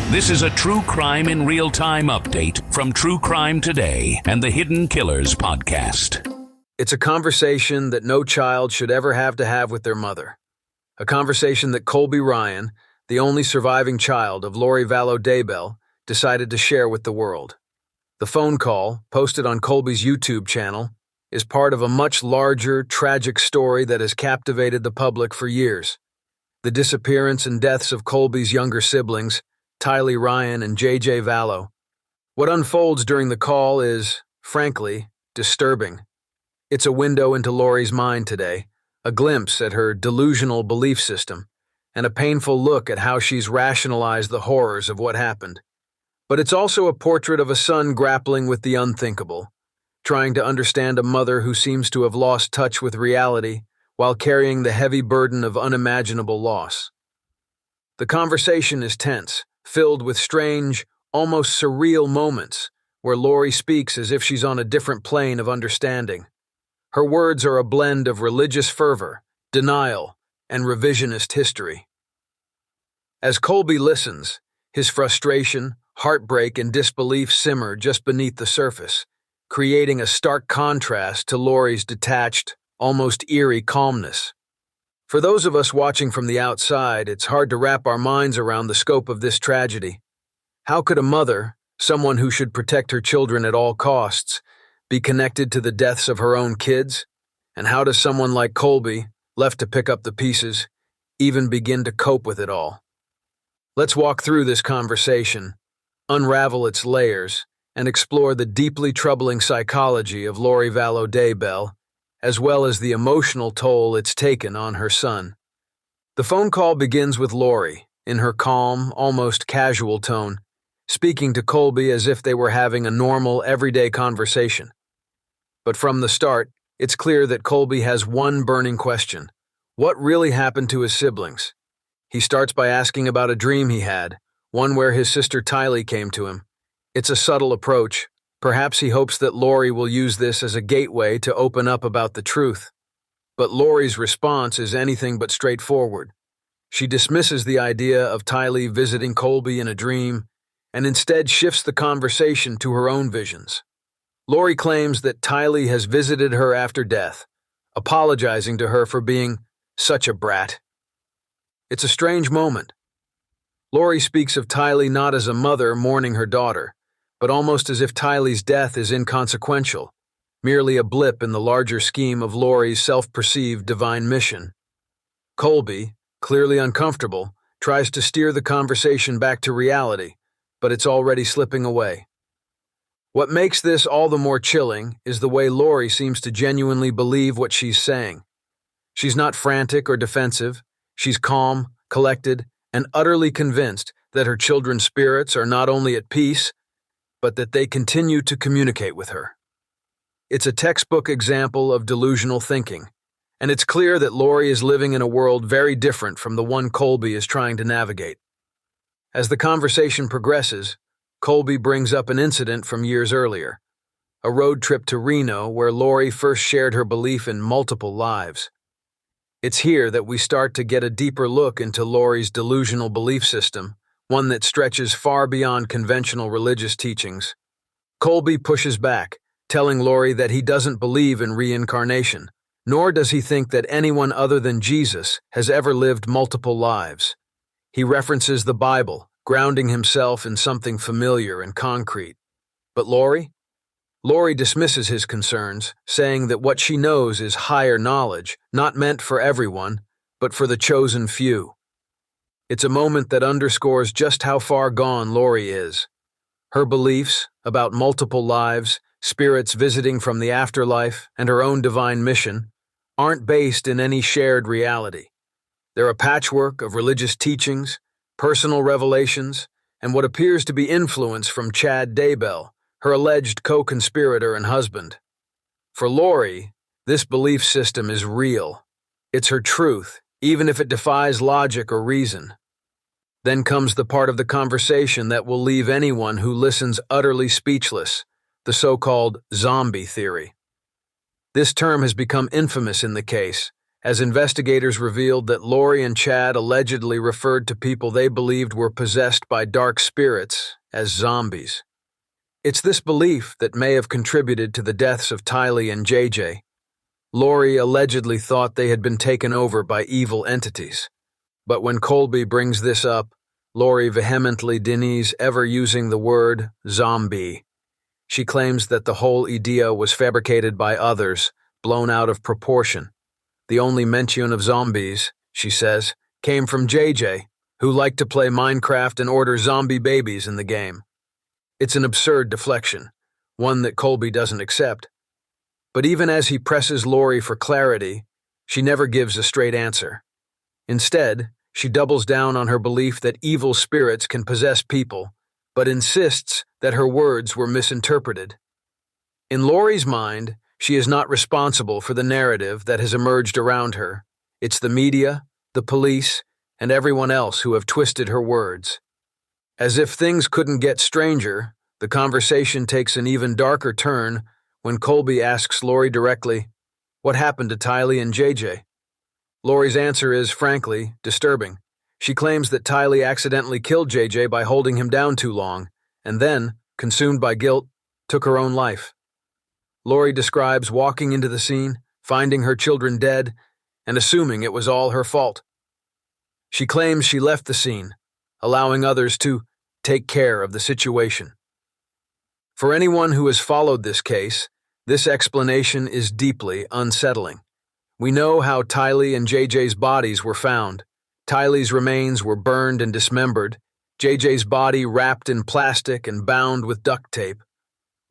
This is a True Crime in Real Time update from True Crime Today and the Hidden Killers podcast. It's a conversation that no child should ever have to have with their mother. A conversation that Colby Ryan, the only surviving child of Vallow Daybell, decided to share with the world. The phone call, posted on Colby's YouTube channel, is part of a much larger, tragic story that has captivated the public for years. The disappearance and deaths of Colby's younger siblings, Tylee Ryan and JJ Vallow. What unfolds during the call is, frankly, disturbing. It's a window into Lori's mind today, a glimpse at her delusional belief system, and a painful look at how she's rationalized the horrors of what happened. But it's also a portrait of a son grappling with the unthinkable, trying to understand a mother who seems to have lost touch with reality while carrying the heavy burden of unimaginable loss. The conversation is tense, filled with strange, almost surreal moments where Lori speaks as if she's on a different plane of understanding. Her words are a blend of religious fervor, denial, and revisionist history. As Colby listens, his frustration, heartbreak, and disbelief simmer just beneath the surface, creating a stark contrast to Lori's detached, almost eerie calmness. For those of us watching from the outside, it's hard to wrap our minds around the scope of this tragedy. How could a mother, someone who should protect her children at all costs, be connected to the deaths of her own kids? And how does someone like Colby, left to pick up the pieces, even begin to cope with it all? Let's walk through this conversation, unravel its layers, and explore the deeply troubling psychology of Vallow Daybell, as well as the emotional toll it's taken on her son. The phone call begins with Lori, in her calm, almost casual tone, speaking to Colby as if they were having a normal, everyday conversation. But from the start, it's clear that Colby has one burning question. What really happened to his siblings? He starts by asking about a dream he had, one where his sister Tylee came to him. It's a subtle approach. Perhaps he hopes that Lori will use this as a gateway to open up about the truth. But Lori's response is anything but straightforward. She dismisses the idea of Tylee visiting Colby in a dream, and instead shifts the conversation to her own visions. Lori claims that Tylee has visited her after death, apologizing to her for being such a brat. It's a strange moment. Lori speaks of Tylee not as a mother mourning her daughter, but almost as if Tylee's death is inconsequential, merely a blip in the larger scheme of Lori's self-perceived divine mission. Colby, clearly uncomfortable, tries to steer the conversation back to reality, but it's already slipping away. What makes this all the more chilling is the way Lori seems to genuinely believe what she's saying. She's not frantic or defensive. She's calm, collected, and utterly convinced that her children's spirits are not only at peace, but that they continue to communicate with her. It's a textbook example of delusional thinking, and it's clear that Lori is living in a world very different from the one Colby is trying to navigate. As the conversation progresses, Colby brings up an incident from years earlier, a road trip to Reno where Lori first shared her belief in multiple lives. It's here that we start to get a deeper look into Lori's delusional belief system, one that stretches far beyond conventional religious teachings. Colby pushes back, telling Lori that he doesn't believe in reincarnation, nor does he think that anyone other than Jesus has ever lived multiple lives. He references the Bible, grounding himself in something familiar and concrete. But Lori? Lori dismisses his concerns, saying that what she knows is higher knowledge, not meant for everyone, but for the chosen few. It's a moment that underscores just how far gone Lori is. Her beliefs about multiple lives, spirits visiting from the afterlife, and her own divine mission aren't based in any shared reality. They're a patchwork of religious teachings, personal revelations, and what appears to be influence from Chad Daybell, her alleged co-conspirator and husband. For Lori, this belief system is real. It's her truth, even if it defies logic or reason. Then comes the part of the conversation that will leave anyone who listens utterly speechless, the so-called zombie theory. This term has become infamous in the case, as investigators revealed that Lori and Chad allegedly referred to people they believed were possessed by dark spirits as zombies. It's this belief that may have contributed to the deaths of Tylee and JJ. Lori allegedly thought they had been taken over by evil entities. But when Colby brings this up, Lori vehemently denies ever using the word zombie. She claims that the whole idea was fabricated by others, blown out of proportion. The only mention of zombies, she says, came from JJ, who liked to play Minecraft and order zombie babies in the game. It's an absurd deflection, one that Colby doesn't accept. But even as he presses Lori for clarity, she never gives a straight answer. Instead, she doubles down on her belief that evil spirits can possess people, but insists that her words were misinterpreted. In Lori's mind, she is not responsible for the narrative that has emerged around her. It's the media, the police, and everyone else who have twisted her words. As if things couldn't get stranger, the conversation takes an even darker turn when Colby asks Lori directly, "What happened to Tylee and JJ?" Lori's answer is, frankly, disturbing. She claims that Tylee accidentally killed JJ by holding him down too long, and then, consumed by guilt, took her own life. Lori describes walking into the scene, finding her children dead, and assuming it was all her fault. She claims she left the scene, allowing others to take care of the situation. For anyone who has followed this case, this explanation is deeply unsettling. We know how Tylee and JJ's bodies were found. Tylee's remains were burned and dismembered, JJ's body wrapped in plastic and bound with duct tape.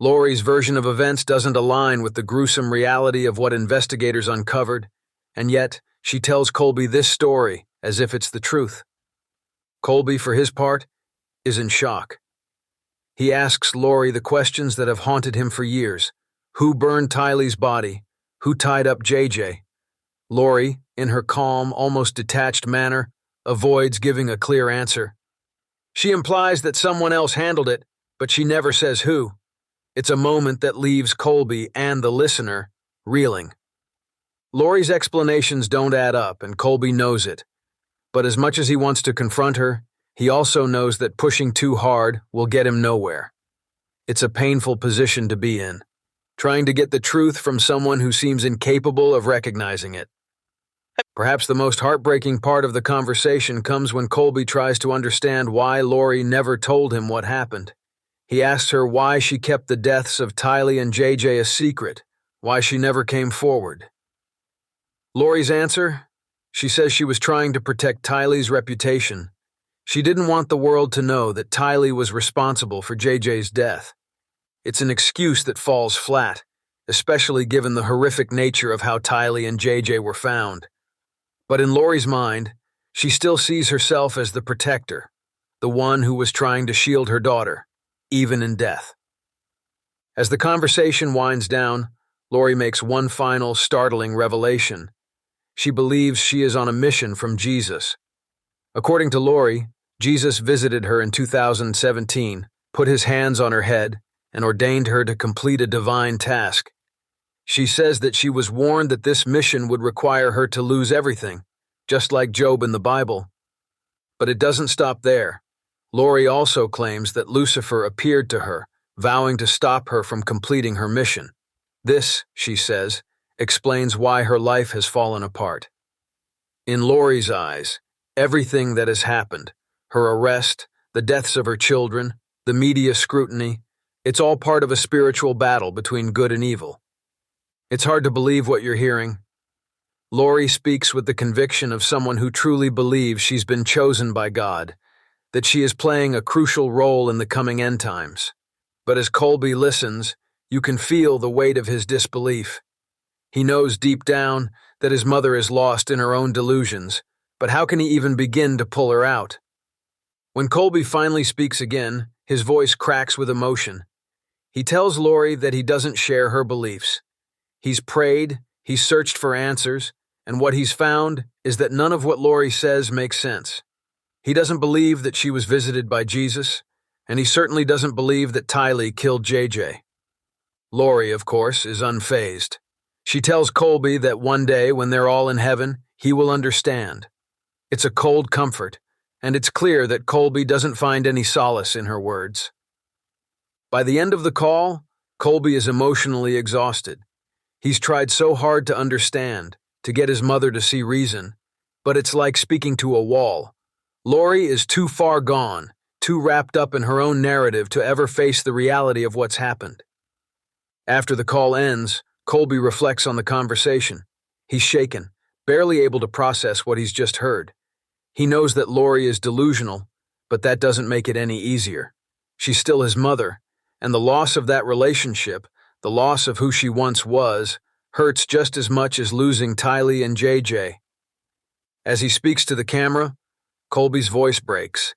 Lori's version of events doesn't align with the gruesome reality of what investigators uncovered, and yet she tells Colby this story as if it's the truth. Colby, for his part, is in shock. He asks Lori the questions that have haunted him for years. Who burned Tylee's body? Who tied up JJ? Lori, in her calm, almost detached manner, avoids giving a clear answer. She implies that someone else handled it, but she never says who. It's a moment that leaves Colby and the listener reeling. Lori's explanations don't add up, and Colby knows it. But as much as he wants to confront her, he also knows that pushing too hard will get him nowhere. It's a painful position to be in, trying to get the truth from someone who seems incapable of recognizing it. Perhaps the most heartbreaking part of the conversation comes when Colby tries to understand why Lori never told him what happened. He asks her why she kept the deaths of Tylee and JJ a secret, why she never came forward. Lori's answer? She says she was trying to protect Tylee's reputation. She didn't want the world to know that Tylee was responsible for JJ's death. It's an excuse that falls flat, especially given the horrific nature of how Tylee and JJ were found. But in Lori's mind, she still sees herself as the protector, the one who was trying to shield her daughter, even in death. As the conversation winds down, Lori makes one final startling revelation. She believes she is on a mission from Jesus. According to Lori, Jesus visited her in 2017, put his hands on her head, and ordained her to complete a divine task. She says that she was warned that this mission would require her to lose everything, just like Job in the Bible. But it doesn't stop there. Lori also claims that Lucifer appeared to her, vowing to stop her from completing her mission. This, she says, explains why her life has fallen apart. In Lori's eyes, everything that has happened, her arrest, the deaths of her children, the media scrutiny, it's all part of a spiritual battle between good and evil. It's hard to believe what you're hearing. Lori speaks with the conviction of someone who truly believes she's been chosen by God, that she is playing a crucial role in the coming end times. But as Colby listens, you can feel the weight of his disbelief. He knows deep down that his mother is lost in her own delusions, but how can he even begin to pull her out? When Colby finally speaks again, his voice cracks with emotion. He tells Lori that he doesn't share her beliefs. He's prayed, he's searched for answers, and what he's found is that none of what Lori says makes sense. He doesn't believe that she was visited by Jesus, and he certainly doesn't believe that Tylee killed JJ. Lori, of course, is unfazed. She tells Colby that one day when they're all in heaven, he will understand. It's a cold comfort, and it's clear that Colby doesn't find any solace in her words. By the end of the call, Colby is emotionally exhausted. He's tried so hard to understand, to get his mother to see reason, but it's like speaking to a wall. Lori is too far gone, too wrapped up in her own narrative to ever face the reality of what's happened. After the call ends, Colby reflects on the conversation. He's shaken, barely able to process what he's just heard. He knows that Lori is delusional, but that doesn't make it any easier. She's still his mother, and the loss of that relationship, the loss of who she once was, hurts just as much as losing Tylee and JJ. As he speaks to the camera, Colby's voice breaks.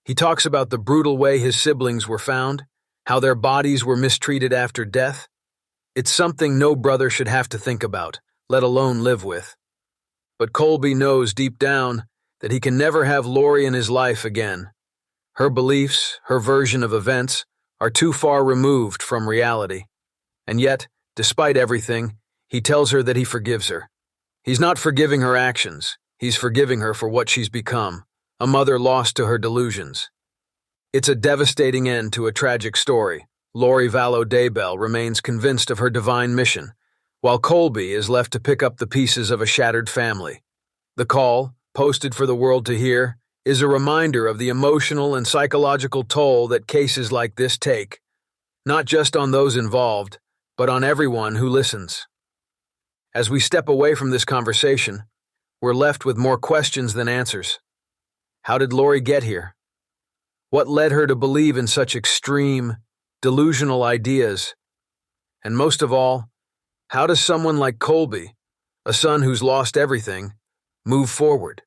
He talks about the brutal way his siblings were found, how their bodies were mistreated after death. It's something no brother should have to think about, let alone live with. But Colby knows deep down that he can never have Lori in his life again. Her beliefs, her version of events, are too far removed from reality. And yet, despite everything, he tells her that he forgives her. He's not forgiving her actions. He's forgiving her for what she's become, a mother lost to her delusions. It's a devastating end to a tragic story. Lori Vallow Daybell remains convinced of her divine mission, while Colby is left to pick up the pieces of a shattered family. The call, posted for the world to hear, is a reminder of the emotional and psychological toll that cases like this take, not just on those involved, but on everyone who listens. As we step away from this conversation, we're left with more questions than answers. How did Lori get here? What led her to believe in such extreme, delusional ideas? And most of all, how does someone like Colby, a son who's lost everything, move forward?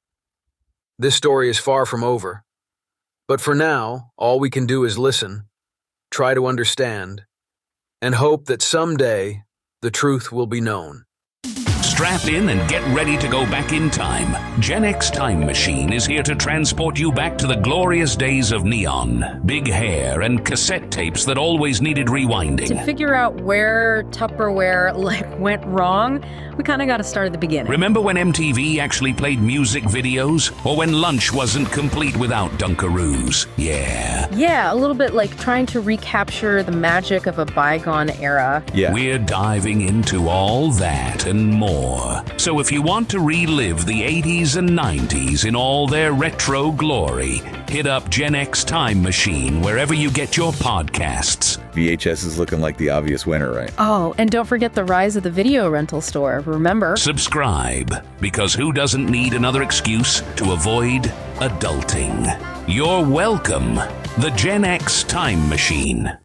This story is far from over. But for now, all we can do is listen, try to understand, and hope that someday the truth will be known. Strap in and get ready to go back in time. Gen X Time Machine is here to transport you back to the glorious days of neon, big hair, and cassette tapes that always needed rewinding. To figure out where Tupperware went wrong, we kind of got to start at the beginning. Remember when MTV actually played music videos? Or when lunch wasn't complete without Dunkaroos? Yeah, a little bit like trying to recapture the magic of a bygone era. Yeah. We're diving into all that and more. So if you want to relive the 80s and 90s in all their retro glory, hit up Gen X Time Machine wherever you get your podcasts. VHS is looking like the obvious winner, right? Oh, and don't forget the rise of the video rental store, remember? Subscribe, because who doesn't need another excuse to avoid adulting? You're welcome. The Gen X Time Machine.